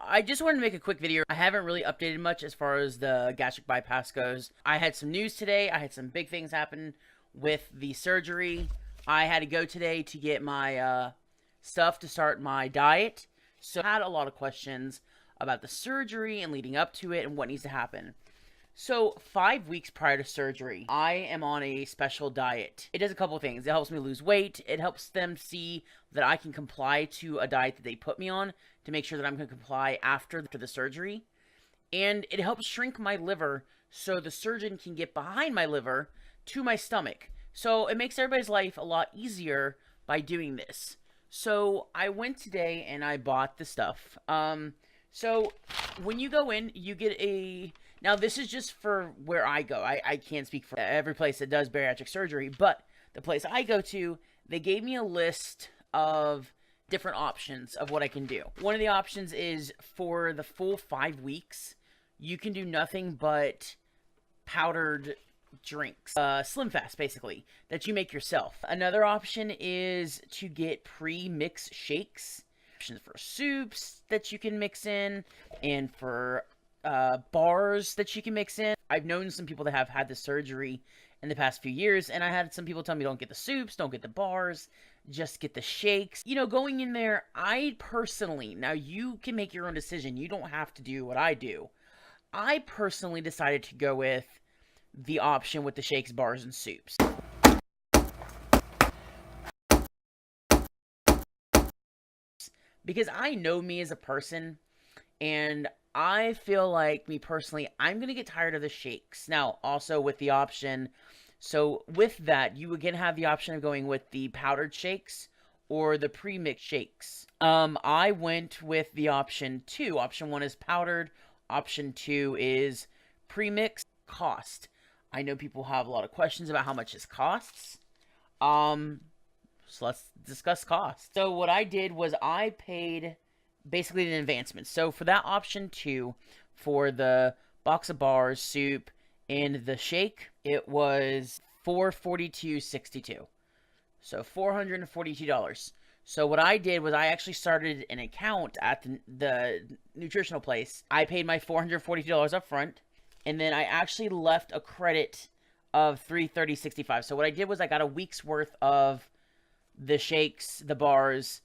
I just wanted to make a quick video. I haven't really updated much as far as the gastric bypass goes. I had some news today. I had some big things happen with the surgery. I had to go today to get my stuff to start my diet. So I had a lot of questions about the surgery and leading up to it and what needs to happen. So 5 weeks prior to surgery, I am on a special diet. It does a couple of things. It helps me lose weight. It helps them see that I can comply to a diet that they put me on to make sure that I'm going to comply after the surgery. And it helps shrink my liver so the surgeon can get behind my liver to my stomach. So it makes everybody's life a lot easier by doing this. So I went today and I bought the stuff. So when you go in, you get a... Now, this is just for where I go. I can't speak for every place that does bariatric surgery, but the place I go to, they gave me a list of different options of what I can do. One of the options is for the full 5 weeks, you can do nothing but powdered drinks. Slim Fast, basically, that you make yourself. Another option is to get pre-mix shakes. Options for soups that you can mix in, and for bars that you can mix in. I've known some people that have had the surgery in the past few years, and I had some people tell me don't get the soups, don't get the bars, just get the shakes. You know, going in there, I personally, now you can make your own decision. You don't have to do what I do. I personally decided to go with the option with the shakes, bars, and soups. Because I know me as a person, and I feel like, me personally, I'm going to get tired of the shakes. Now, also with the option, so with that, you again have the option of going with the powdered shakes or the pre-mixed shakes. I went with the option 2. Option 1 is powdered. Option 2 is pre-mixed. Cost. I know people have a lot of questions about how much this costs. So let's discuss cost. So what I did was I paid basically the advancement. So for that option 2, for the box of bars, soup, and the shake, it was $442.62. So $442. So what I did was I actually started an account at the nutritional place. I paid my $442 up front, and then I actually left a credit of $330.65. So what I did was I got a week's worth of the shakes, the bars,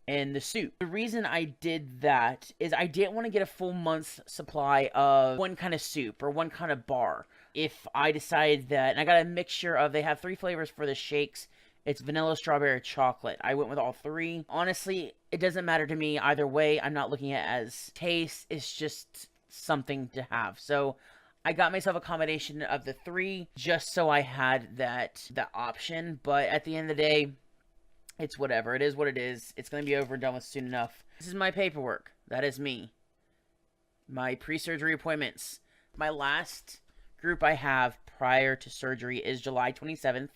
and the soup. The reason I did that is I didn't want to get a full month's supply of one kind of soup or one kind of bar. If I decided that, and I got a mixture of, they have 3 flavors for the shakes. It's vanilla, strawberry, chocolate. I went with all 3. Honestly, it doesn't matter to me either way. I'm not looking at it as taste. It's just something to have. So I got myself a combination of the 3 just so I had that option. But at the end of the day, it's whatever. It is what it is. It's going to be over and done with soon enough. This is my paperwork. That is me. My pre-surgery appointments. My last group I have prior to surgery is July 27th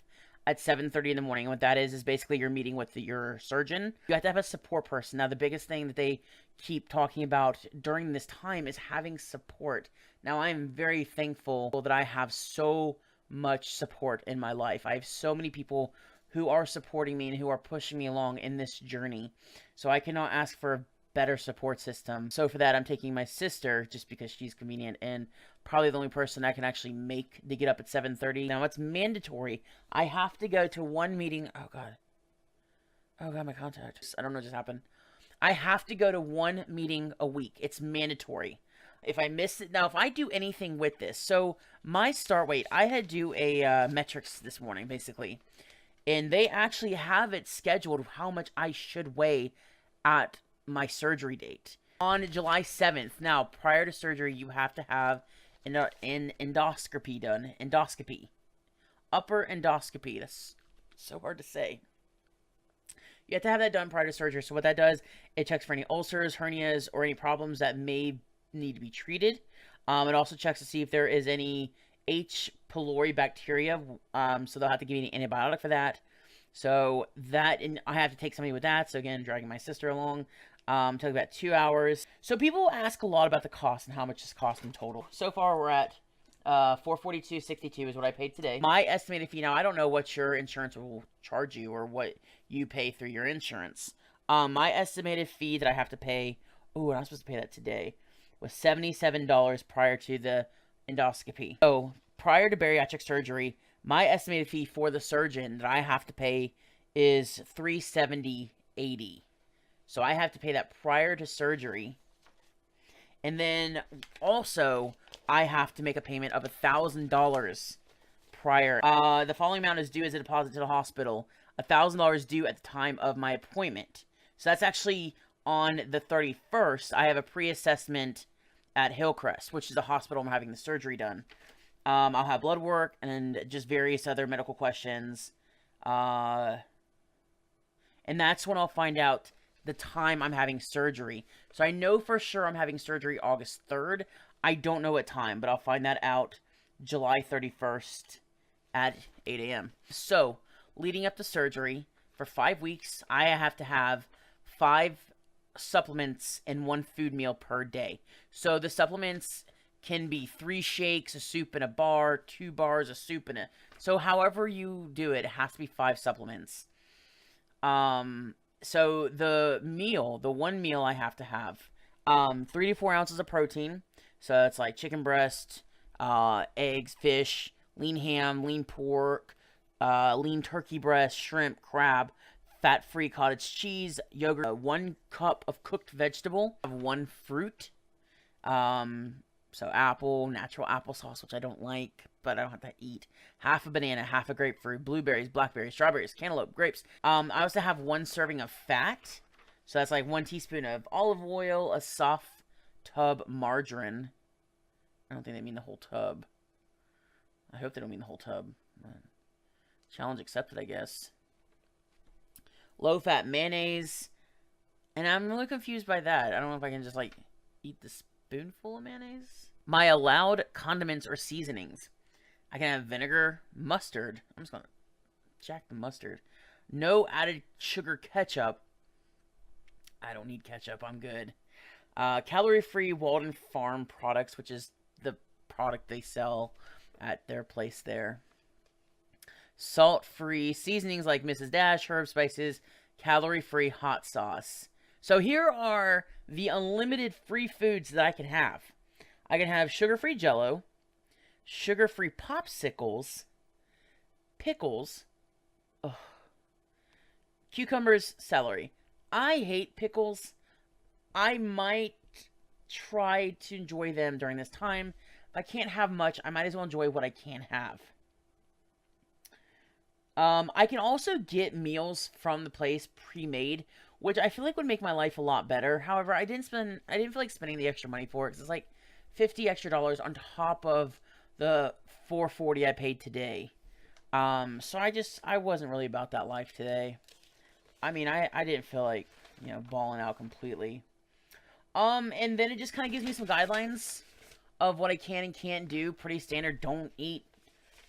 at 7:30 in the morning. And what that is basically you're meeting with your surgeon. You have to have a support person. Now, the biggest thing that they keep talking about during this time is having support. Now, I am very thankful that I have so much support in my life. I have so many people who are supporting me and who are pushing me along in this journey. So I cannot ask for a better support system. So for that, I'm taking my sister just because she's convenient and probably the only person I can actually make to get up at 7:30. Now, it's mandatory. I have to go to one meeting. Oh, God. Oh, God, my contact. I don't know what just happened. I have to go to one meeting a week. It's mandatory. If I miss it, now if I do anything with this, so my start weight, I had to do a metrics this morning, basically. And they actually have it scheduled how much I should weigh at my surgery date. On July 7th. Now, prior to surgery, you have to have an endoscopy done. Endoscopy. Upper endoscopy. That's so hard to say. You have to have that done prior to surgery. So what that does, it checks for any ulcers, hernias, or any problems that may need to be treated. It also checks to see if there is any H. pylori bacteria, so they'll have to give me an antibiotic for that. So that, and I have to take somebody with that. So again, dragging my sister along. Took about 2 hours. So people ask a lot about the cost and how much this cost in total. So far, we're at $442.62 is what I paid today. My estimated fee, now I don't know what your insurance will charge you or what you pay through your insurance. My estimated fee that I have to pay ooh, I'm supposed to pay that today, was $77 prior to the endoscopy. So prior to bariatric surgery, my estimated fee for the surgeon that I have to pay is $370.80. So I have to pay that prior to surgery. And then also I have to make a payment of $1,000 prior. The following amount is due as a deposit to the hospital. $1,000 due at the time of my appointment. So that's actually on the 31st. I have a pre-assessment at Hillcrest, which is the hospital I'm having the surgery done. I'll have blood work and just various other medical questions. And that's when I'll find out the time I'm having surgery. So I know for sure I'm having surgery August 3rd. I don't know what time, but I'll find that out July 31st at 8 a.m. So, leading up to surgery, for 5 weeks, I have to have 5 supplements and 1 food meal per day. So the supplements can be 3 shakes, a soup, and a bar, 2 bars, a soup, and a... So however you do it, it has to be 5 supplements. So the meal, the 1 meal I have to have, 3 to 4 ounces of protein. So it's like chicken breast, eggs, fish, lean ham, lean pork, lean turkey breast, shrimp, crab, fat-free cottage cheese, yogurt, 1 cup of cooked vegetable, 1 fruit, so apple, natural applesauce, which I don't like, but I don't have to eat, half a banana, half a grapefruit, blueberries, blackberries, strawberries, cantaloupe, grapes. I also have 1 serving of fat, so that's like 1 teaspoon of olive oil, a soft tub margarine. I don't think they mean the whole tub. I hope they don't mean the whole tub. Challenge accepted, I guess. Low-fat mayonnaise. And I'm really confused by that. I don't know if I can just, like, eat the spoonful of mayonnaise. My allowed condiments or seasonings. I can have vinegar, mustard. I'm just going to jack the mustard. No added sugar ketchup. I don't need ketchup. I'm good. Calorie-free Walden Farm products, which is the product they sell at their place there. Salt-free seasonings like Mrs. Dash, herb spices, calorie-free hot sauce. So here are the unlimited free foods that I can have. I can have sugar-free Jell-O, sugar-free popsicles, pickles, cucumbers, celery. I hate pickles. I might try to enjoy them during this time. If I can't have much, I might as well enjoy what I can have. I can also get meals from the place pre-made, which I feel like would make my life a lot better. However, I didn't feel like spending the extra money for it, because it's like $50 extra on top of the $4.40 I paid today. So I wasn't really about that life today. I mean, I didn't feel like, you know, balling out completely. And then it just kind of gives me some guidelines of what I can and can't do. Pretty standard. Don't eat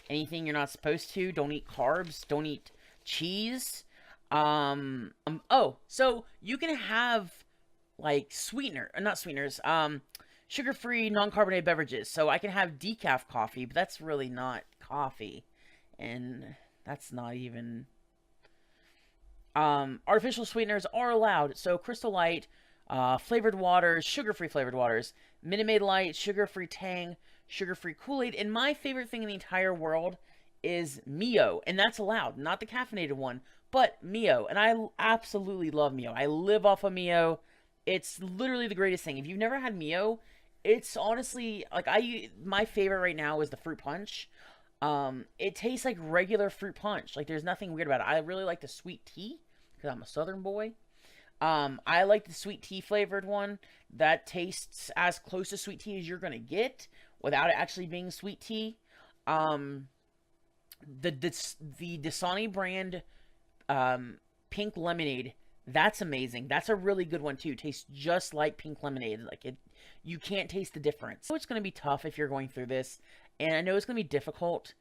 anything you're not supposed to. Don't eat carbs. Don't eat cheese. Oh, so you can have, like, not sweeteners, sugar-free, non-carbonated beverages. So I can have decaf coffee, but that's really not coffee. And that's not even... artificial sweeteners are allowed. So Crystal Light, flavored waters, sugar-free flavored waters, Minute Maid Light, sugar-free Tang, sugar-free Kool-Aid, and my favorite thing in the entire world is Mio, and that's allowed, not the caffeinated one, but Mio, and I absolutely love Mio. I live off of Mio. It's literally the greatest thing. If you've never had Mio, it's honestly, like, my favorite right now is the fruit punch. It tastes like regular fruit punch. Like, there's nothing weird about it. I really like the sweet tea, because I'm a southern boy. I like the sweet tea flavored one. That tastes as close to sweet tea as you're gonna get without it actually being sweet tea. The Dasani brand pink lemonade, that's amazing. That's a really good one too. Tastes just like pink lemonade. Like, you can't taste the difference. So it's gonna be tough if you're going through this, and I know it's gonna be difficult.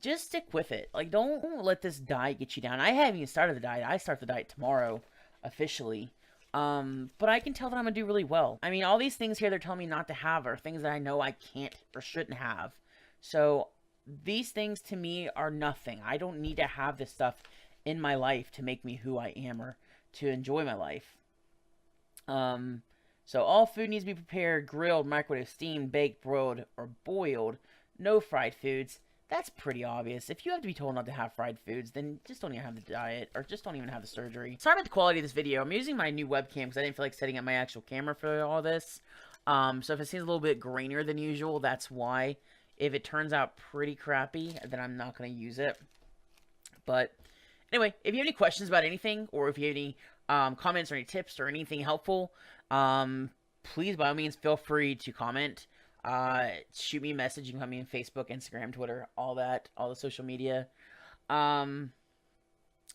Just stick with it. Like, don't let this diet get you down. I haven't even started the diet. I start the diet tomorrow, officially. But I can tell that I'm gonna do really well. I mean, all these things here they're telling me not to have are things that I know I can't or shouldn't have. So, these things to me are nothing. I don't need to have this stuff in my life to make me who I am or to enjoy my life. So all food needs to be prepared, grilled, microwaved, steamed, baked, broiled, or boiled. No fried foods. That's pretty obvious. If you have to be told not to have fried foods, then just don't even have the diet, or just don't even have the surgery. Sorry about the quality of this video. I'm using my new webcam because I didn't feel like setting up my actual camera for all this. So if it seems a little bit grainier than usual, that's why. If it turns out pretty crappy, then I'm not going to use it. But anyway, if you have any questions about anything, or if you have any comments or any tips or anything helpful, please, by all means, feel free to comment. Shoot me a message. You can find me on Facebook, Instagram, Twitter, all that, all the social media. And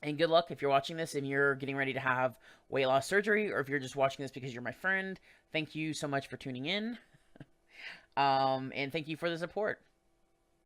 good luck if you're watching this and you're getting ready to have weight loss surgery, or if you're just watching this because you're my friend. Thank you so much for tuning in. And thank you for the support.